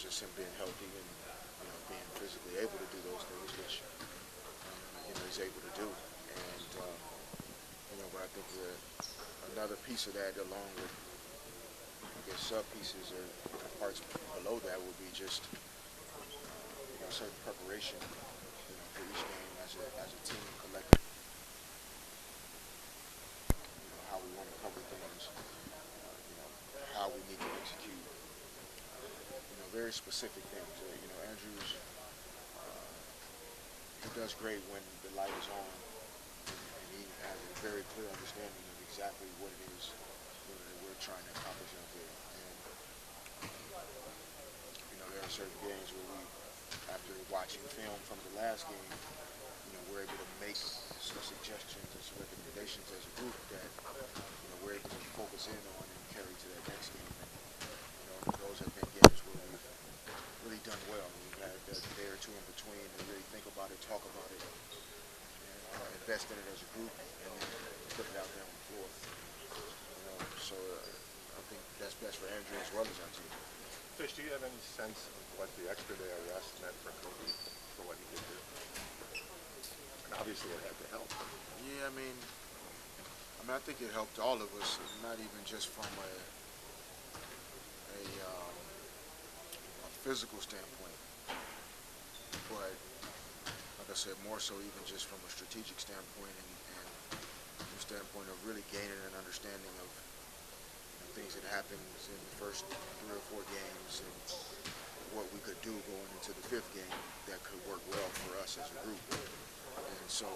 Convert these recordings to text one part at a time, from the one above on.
just him being healthy and being physically able to do those things, which he's able to do. And but I think another piece of that, along with I guess sub pieces or parts below that, would be just certain preparation, for each game as a team collective. How we want to cover things, how we need to execute, very specific things. Andrews, he does great when the light is on, and he has a very clear understanding of exactly what it is that we're trying to accomplish out there. And there are certain games where we, after watching film from the last game, we're able to make some suggestions and some recommendations as a group that we're able to focus in on and carry to that next game. And those have been games where we've really done well. We've had a day or two in between to really think about it, talk about it, and invest in it as a group, and then put it out there on the floor. So I think that's best for Andrew as well as our team. Fish, do you have any sense of what the extra day of rest meant for Kobe, for what he could do? And obviously it had to help. Yeah, I mean, I think it helped all of us, not even just from a physical standpoint, but like I said, more so even just from a strategic standpoint and from a standpoint of really gaining an understanding of things that happened in the first 3 or 4 games and what we could do going into the 5th game that could work well for us as a group. And so,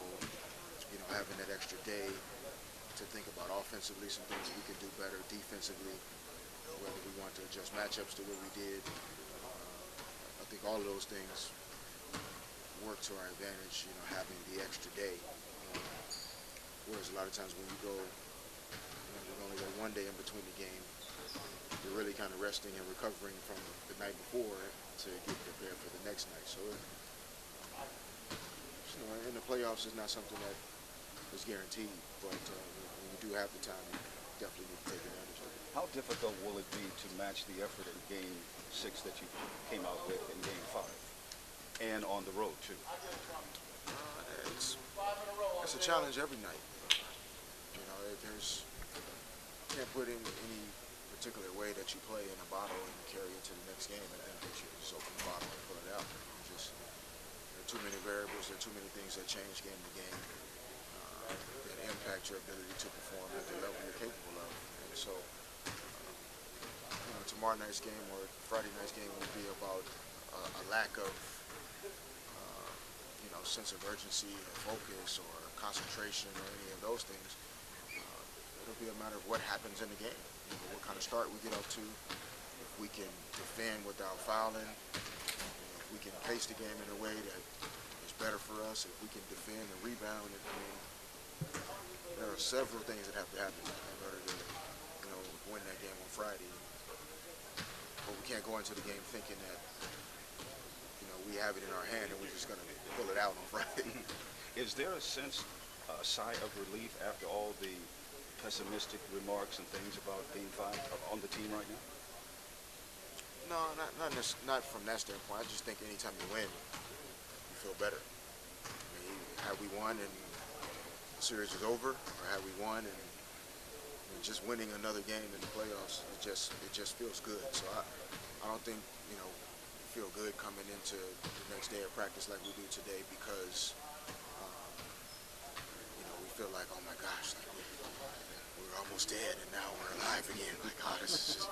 having that extra day to think about offensively, some things we could do better, defensively, whether we want to adjust matchups the way we did. I think all of those things work to our advantage, having the extra day. Whereas a lot of times when you go, you only go 1 day in between the game, you're really kind of resting and recovering from the night before to get prepared for the next night. So, in the playoffs, it's not something that is guaranteed, but when you do have the time, you definitely need to take advantage of it. How difficult will it be to match the effort in Game 6 that you came out with in Game 5, and on the road too? It's a challenge every night. You can't put in any particular way that you play in a bottle and carry it to the next game and think that you just open the bottle and pull it out. There are too many variables, there are too many things that change game to game that impact your ability to perform at the level you're capable of. And so, tomorrow night's game or Friday night's game will be about a lack of, sense of urgency or focus or concentration or any of those things. It'll be a matter of what happens in the game. What kind of start we get up to, if we can defend without fouling, if we can pace the game in a way that is better for us, if we can defend and rebound. There are several things that have to happen in order to, win that game on Friday. But we can't go into the game thinking that, we have it in our hand and we're just going to pull it out on Friday. Is there a sense, a sigh of relief after all the pessimistic remarks and things about Game 5 on the team right now? No, not from that standpoint. I just think anytime you win, you feel better. Had we won and the series is over, or had we won and just winning another game in the playoffs, it just feels good. So I don't think we feel good coming into the next day of practice like we do today because we feel like, oh my gosh, like we're almost dead and now we're alive again. Like, oh, this is just.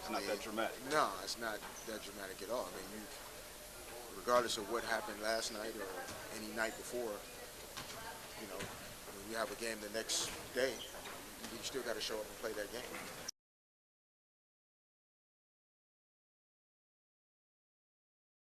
It's not that dramatic. No, it's not that dramatic at all. I mean, regardless of what happened last night or any night before, when you have a game the next day, you still got to show up and play that game.